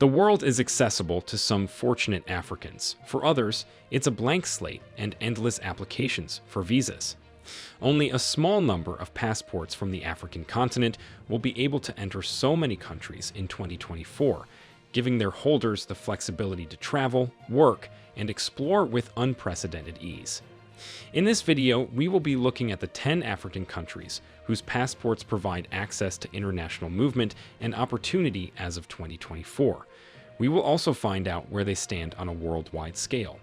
The world is accessible to some fortunate Africans. For others, it's a blank slate and endless applications for visas. Only a small number of passports from the African continent will be able to enter so many countries in 2024, giving their holders the flexibility to travel, work, and explore with unprecedented ease. In this video, we will be looking at the 10 African countries whose passports provide access to international movement and opportunity as of 2024. We will also find out where they stand on a worldwide scale.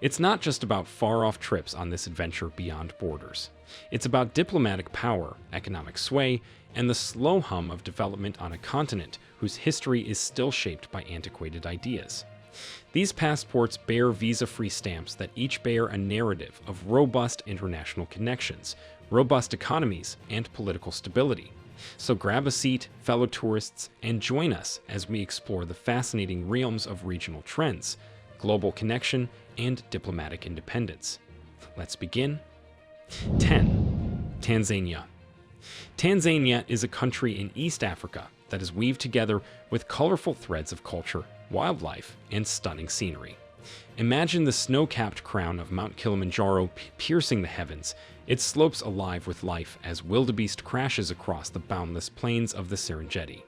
It's not just about far-off trips on this adventure beyond borders. It's about diplomatic power, economic sway, and the slow hum of development on a continent whose history is still shaped by antiquated ideas. These passports bear visa-free stamps that each bear a narrative of robust international connections, robust economies, and political stability. So grab a seat, fellow tourists, and join us as we explore the fascinating realms of regional trends, global connection, and diplomatic independence. Let's begin. 10. Tanzania. Tanzania is a country in East Africa that is weaved together with colorful threads of culture, wildlife, and stunning scenery. Imagine the snow-capped crown of Mount Kilimanjaro piercing the heavens, its slopes alive with life as wildebeest crashes across the boundless plains of the Serengeti.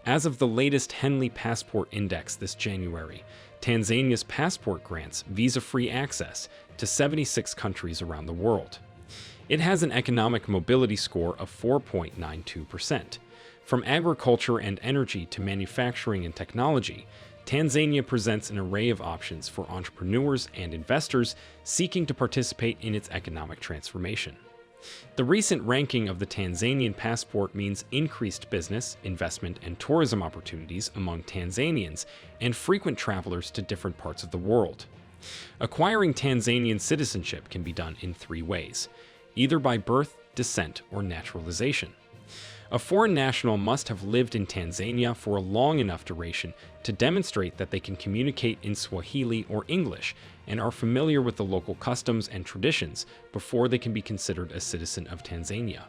As of the latest Henley Passport Index this January, Tanzania's passport grants visa-free access to 76 countries around the world. It has an economic mobility score of 4.92%. From agriculture and energy to manufacturing and technology, Tanzania presents an array of options for entrepreneurs and investors seeking to participate in its economic transformation. The recent ranking of the Tanzanian passport means increased business, investment, and tourism opportunities among Tanzanians and frequent travelers to different parts of the world. Acquiring Tanzanian citizenship can be done in 3 ways, either by birth, descent, or naturalization. A foreign national must have lived in Tanzania for a long enough duration to demonstrate that they can communicate in Swahili or English and are familiar with the local customs and traditions before they can be considered a citizen of Tanzania.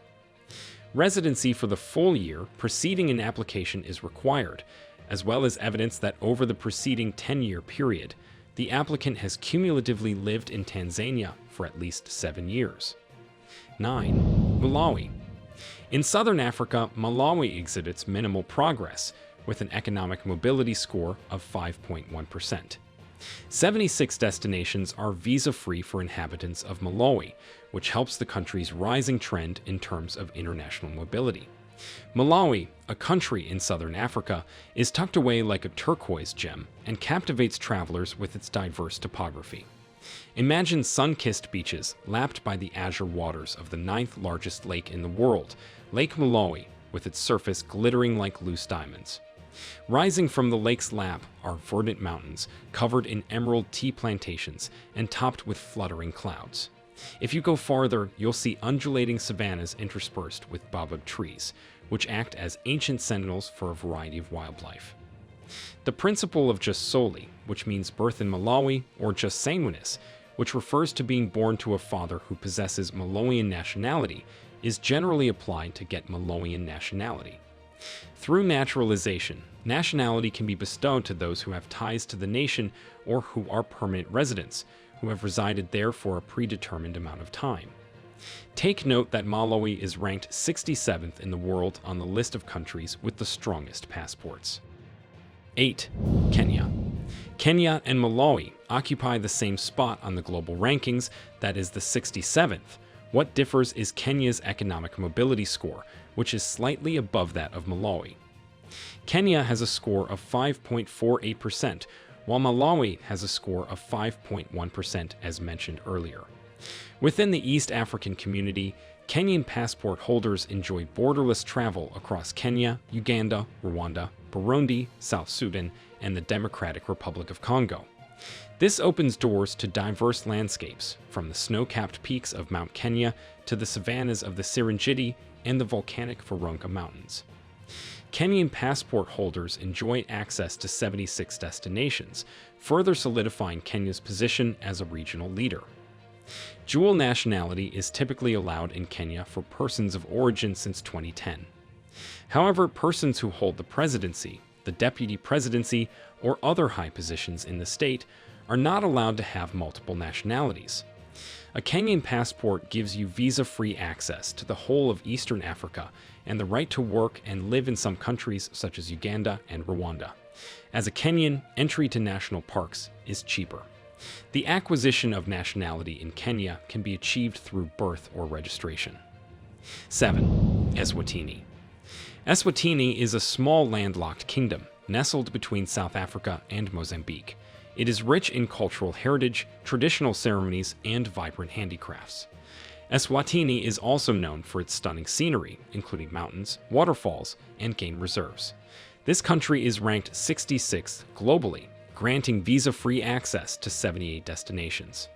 Residency for the full year preceding an application is required, as well as evidence that over the preceding 10-year period, the applicant has cumulatively lived in Tanzania for at least 7 years. 9. Malawi. In southern Africa, Malawi exhibits minimal progress, with an economic mobility score of 5.1%. 76 destinations are visa-free for inhabitants of Malawi, which helps the country's rising trend in terms of international mobility. Malawi, a country in southern Africa, is tucked away like a turquoise gem and captivates travelers with its diverse topography. Imagine sun-kissed beaches lapped by the azure waters of the 9th largest lake in the world, Lake Malawi, with its surface glittering like loose diamonds. Rising from the lake's lap are verdant mountains covered in emerald tea plantations and topped with fluttering clouds. If you go farther, you'll see undulating savannas interspersed with baobab trees, which act as ancient sentinels for a variety of wildlife. The principle of jus soli, which means birth in Malawi, or jus sanguinis, which refers to being born to a father who possesses Malawian nationality, is generally applied to get Malawian nationality. Through naturalization, nationality can be bestowed to those who have ties to the nation or who are permanent residents, who have resided there for a predetermined amount of time. Take note that Malawi is ranked 67th in the world on the list of countries with the strongest passports. 8. Kenya. Kenya and Malawi occupy the same spot on the global rankings, that is the 67th. What differs is Kenya's economic mobility score, which is slightly above that of Malawi. Kenya has a score of 5.48%, while Malawi has a score of 5.1% as mentioned earlier. Within the East African community, Kenyan passport holders enjoy borderless travel across Kenya, Uganda, Rwanda, Burundi, South Sudan, and the Democratic Republic of Congo. This opens doors to diverse landscapes, from the snow-capped peaks of Mount Kenya to the savannas of the Serengeti and the volcanic Virunga Mountains. Kenyan passport holders enjoy access to 76 destinations, further solidifying Kenya's position as a regional leader. Dual nationality is typically allowed in Kenya for persons of origin since 2010. However, persons who hold the presidency, the deputy presidency, or other high positions in the state, are not allowed to have multiple nationalities. A Kenyan passport gives you visa-free access to the whole of Eastern Africa and the right to work and live in some countries such as Uganda and Rwanda. As a Kenyan, entry to national parks is cheaper. The acquisition of nationality in Kenya can be achieved through birth or registration. 7. Eswatini. Eswatini is a small landlocked kingdom nestled between South Africa and Mozambique. It is rich in cultural heritage, traditional ceremonies, and vibrant handicrafts. Eswatini is also known for its stunning scenery, including mountains, waterfalls, and game reserves. This country is ranked 66th globally, granting visa-free access to 78 destinations.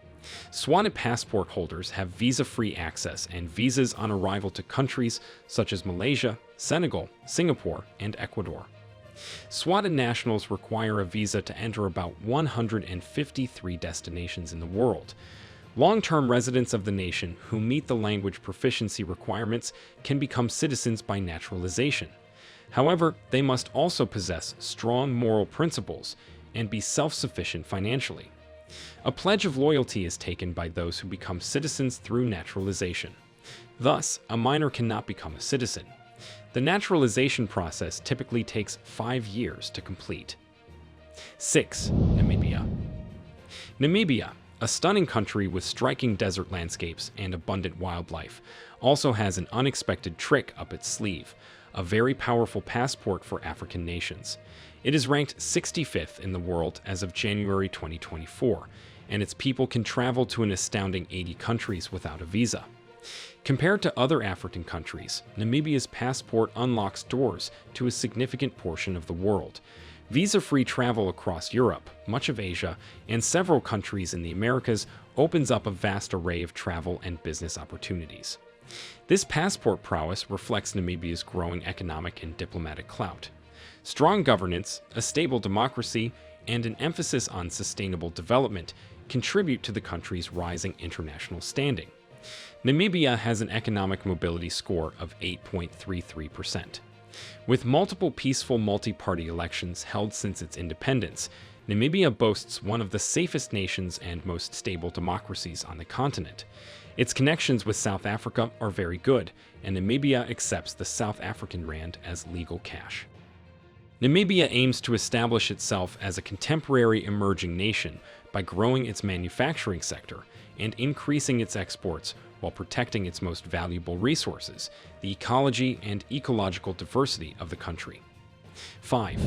Swatini passport holders have visa-free access and visas on arrival to countries such as Malaysia, Senegal, Singapore, and Ecuador. Swatini nationals require a visa to enter about 153 destinations in the world. Long-term residents of the nation who meet the language proficiency requirements can become citizens by naturalization. However, they must also possess strong moral principles and be self-sufficient financially. A pledge of loyalty is taken by those who become citizens through naturalization. Thus, a minor cannot become a citizen. The naturalization process typically takes 5 years to complete. 6. Namibia. Namibia, a stunning country with striking desert landscapes and abundant wildlife, also has an unexpected trick up its sleeve, a very powerful passport for African nations. It is ranked 65th in the world as of January 2024, and its people can travel to an astounding 80 countries without a visa. Compared to other African countries, Namibia's passport unlocks doors to a significant portion of the world. Visa-free travel across Europe, much of Asia, and several countries in the Americas opens up a vast array of travel and business opportunities. This passport prowess reflects Namibia's growing economic and diplomatic clout. Strong governance, a stable democracy, and an emphasis on sustainable development contribute to the country's rising international standing. Namibia has an economic mobility score of 8.33%. With multiple peaceful multi-party elections held since its independence, Namibia boasts one of the safest nations and most stable democracies on the continent. Its connections with South Africa are very good, and Namibia accepts the South African rand as legal cash. Namibia aims to establish itself as a contemporary emerging nation by growing its manufacturing sector and increasing its exports while protecting its most valuable resources, the ecology and ecological diversity of the country. 5.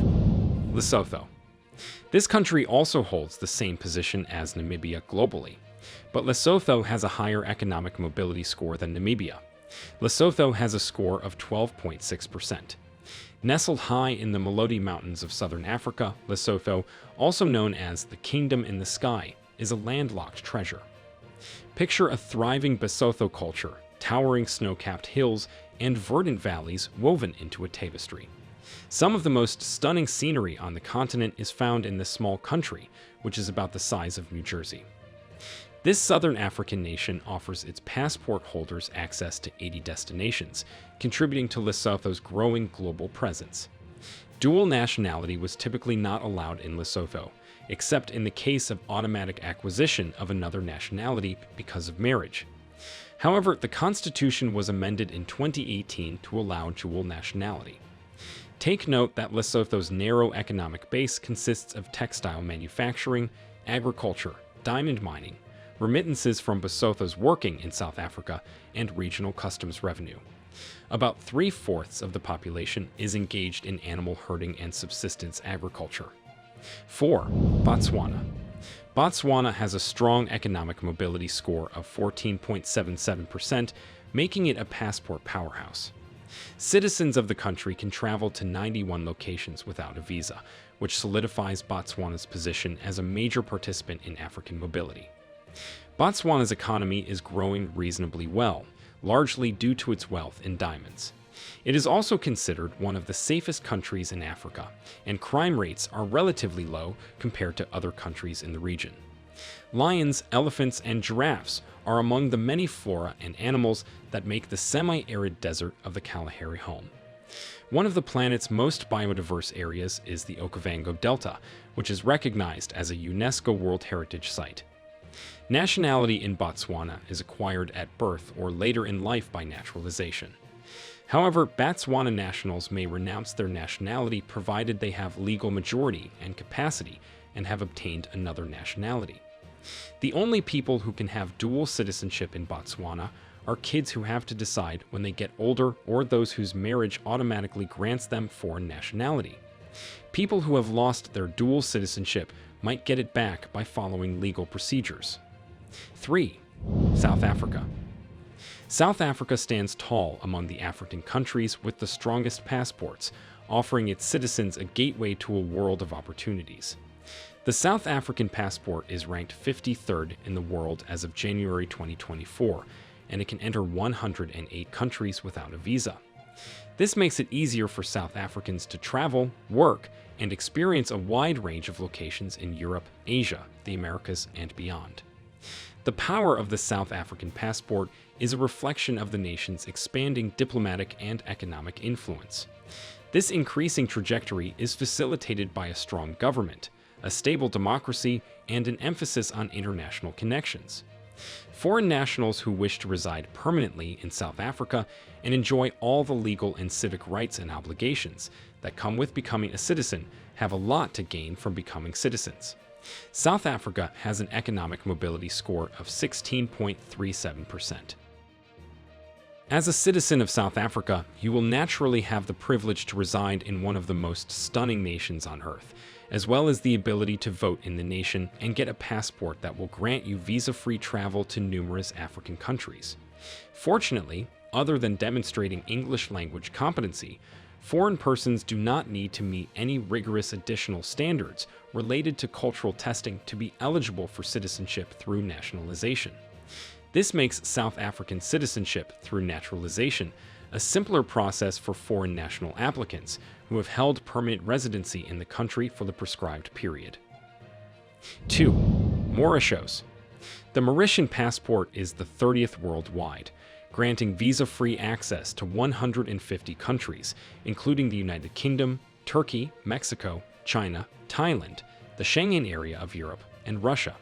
Lesotho. This country also holds the same position as Namibia globally, but Lesotho has a higher economic mobility score than Namibia. Lesotho has a score of 12.6%. Nestled high in the Malawi Mountains of southern Africa, Lesotho, also known as the Kingdom in the Sky, is a landlocked treasure. Picture a thriving Basotho culture, towering snow-capped hills, and verdant valleys woven into a tapestry. Some of the most stunning scenery on the continent is found in this small country, which is about the size of New Jersey. This southern African nation offers its passport holders access to 80 destinations, contributing to Lesotho's growing global presence. Dual nationality was typically not allowed in Lesotho, except in the case of automatic acquisition of another nationality because of marriage. However, the constitution was amended in 2018 to allow dual nationality. Take note that Lesotho's narrow economic base consists of textile manufacturing, agriculture, diamond mining, remittances from Basotho's working in South Africa, and regional customs revenue. About 3/4 of the population is engaged in animal herding and subsistence agriculture. 4. Botswana. Botswana has a strong economic mobility score of 14.77%, making it a passport powerhouse. Citizens of the country can travel to 91 locations without a visa, which solidifies Botswana's position as a major participant in African mobility. Botswana's economy is growing reasonably well, largely due to its wealth in diamonds. It is also considered one of the safest countries in Africa, and crime rates are relatively low compared to other countries in the region. Lions, elephants, and giraffes are among the many flora and animals that make the semi-arid desert of the Kalahari home. One of the planet's most biodiverse areas is the Okavango Delta, which is recognized as a UNESCO World Heritage Site. Nationality in Botswana is acquired at birth or later in life by naturalization. However, Botswana nationals may renounce their nationality provided they have legal majority and capacity and have obtained another nationality. The only people who can have dual citizenship in Botswana are kids who have to decide when they get older or those whose marriage automatically grants them foreign nationality. People who have lost their dual citizenship might get it back by following legal procedures. 3. South Africa. South Africa stands tall among the African countries with the strongest passports, offering its citizens a gateway to a world of opportunities. The South African passport is ranked 53rd in the world as of January 2024, and it can enter 108 countries without a visa. This makes it easier for South Africans to travel, work, and experience a wide range of locations in Europe, Asia, the Americas, and beyond. The power of the South African passport is a reflection of the nation's expanding diplomatic and economic influence. This increasing trajectory is facilitated by a strong government, a stable democracy, and an emphasis on international connections. Foreign nationals who wish to reside permanently in South Africa and enjoy all the legal and civic rights and obligations that come with becoming a citizen have a lot to gain from becoming citizens. South Africa has an economic mobility score of 16.37%. As a citizen of South Africa, you will naturally have the privilege to reside in one of the most stunning nations on Earth, as well as the ability to vote in the nation and get a passport that will grant you visa-free travel to numerous African countries. Fortunately, other than demonstrating English language competency, foreign persons do not need to meet any rigorous additional standards related to cultural testing to be eligible for citizenship through nationalization. This makes South African citizenship through naturalization a simpler process for foreign national applicants who have held permanent residency in the country for the prescribed period. 2. Mauritius. The Mauritian passport is the 30th worldwide, granting visa-free access to 150 countries, including the United Kingdom, Turkey, Mexico, China, Thailand, the Schengen area of Europe, and Russia.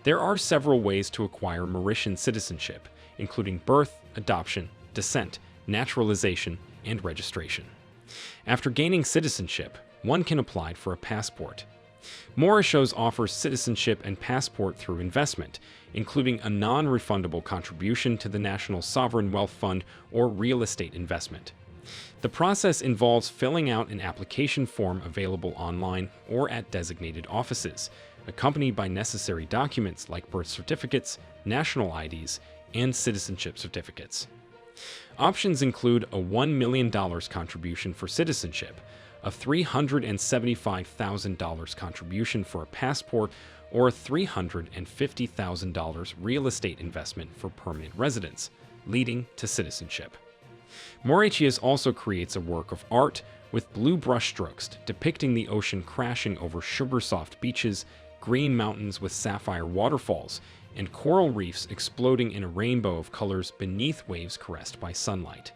There are several ways to acquire Mauritian citizenship, including birth, adoption, descent, naturalization, and registration. After gaining citizenship, one can apply for a passport. Mauritius offers citizenship and passport through investment, including a non-refundable contribution to the National Sovereign Wealth Fund or real estate investment. The process involves filling out an application form available online or at designated offices, accompanied by necessary documents like birth certificates, national IDs, and citizenship certificates. Options include a $1 million contribution for citizenship, a $375,000 contribution for a passport, or a $350,000 real estate investment for permanent residence, leading to citizenship. Mauritius also creates a work of art with blue brushstrokes depicting the ocean crashing over sugar-soft beaches, green mountains with sapphire waterfalls, and coral reefs exploding in a rainbow of colors beneath waves caressed by sunlight.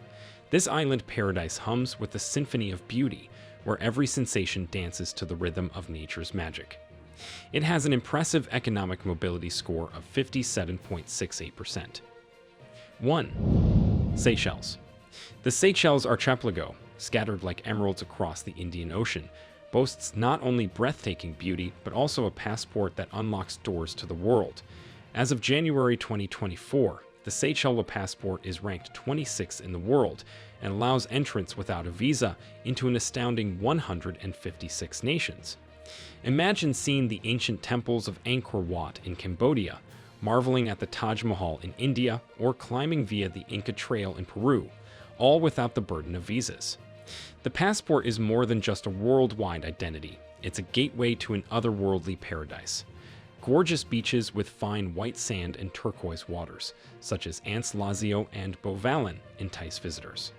This island paradise hums with a symphony of beauty, where every sensation dances to the rhythm of nature's magic. It has an impressive economic mobility score of 57.68%. 1. Seychelles. The Seychelles archipelago, scattered like emeralds across the Indian Ocean, boasts not only breathtaking beauty, but also a passport that unlocks doors to the world. As of January 2024, the Seychelles passport is ranked 26th in the world and allows entrance without a visa into an astounding 156 nations. Imagine seeing the ancient temples of Angkor Wat in Cambodia, marveling at the Taj Mahal in India, or climbing via the Inca Trail in Peru, all without the burden of visas. The passport is more than just a worldwide identity. It's a gateway to an otherworldly paradise. Gorgeous beaches with fine white sand and turquoise waters, such as Anse Lazio and Beauvalin, entice visitors.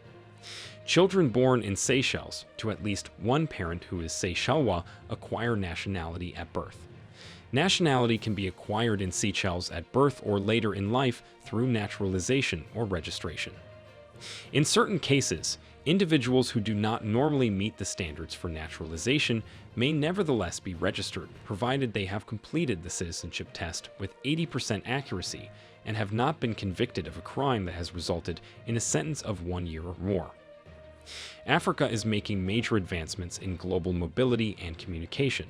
Children born in Seychelles to at least one parent who is Seychellois acquire nationality at birth. Nationality can be acquired in Seychelles at birth or later in life through naturalization or registration. In certain cases, Individuals who do not normally meet the standards for naturalization may nevertheless be registered, provided they have completed the citizenship test with 80% accuracy and have not been convicted of a crime that has resulted in a sentence of 1 year or more. Africa is making major advancements in global mobility and communication.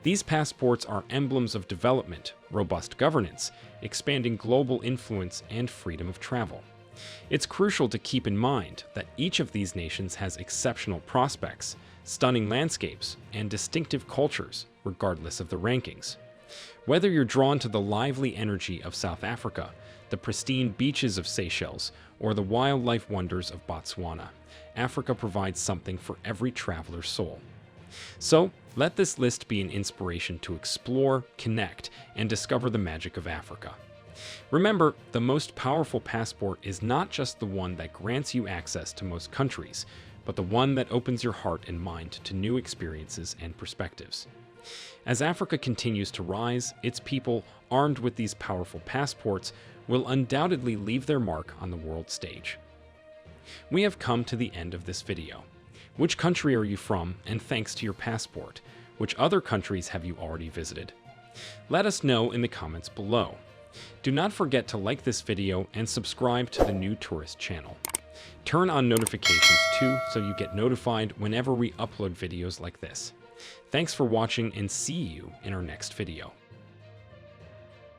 These passports are emblems of development, robust governance, expanding global influence, and freedom of travel. It's crucial to keep in mind that each of these nations has exceptional prospects, stunning landscapes, and distinctive cultures, regardless of the rankings. Whether you're drawn to the lively energy of South Africa, the pristine beaches of Seychelles, or the wildlife wonders of Botswana, Africa provides something for every traveler's soul. So, let this list be an inspiration to explore, connect, and discover the magic of Africa. Remember, the most powerful passport is not just the one that grants you access to most countries, but the one that opens your heart and mind to new experiences and perspectives. As Africa continues to rise, its people, armed with these powerful passports, will undoubtedly leave their mark on the world stage. We have come to the end of this video. Which country are you from, and thanks to your passport, which other countries have you already visited? Let us know in the comments below. Do not forget to like this video and subscribe to the New Tourist channel. Turn on notifications too so you get notified whenever we upload videos like this. Thanks for watching and see you in our next video.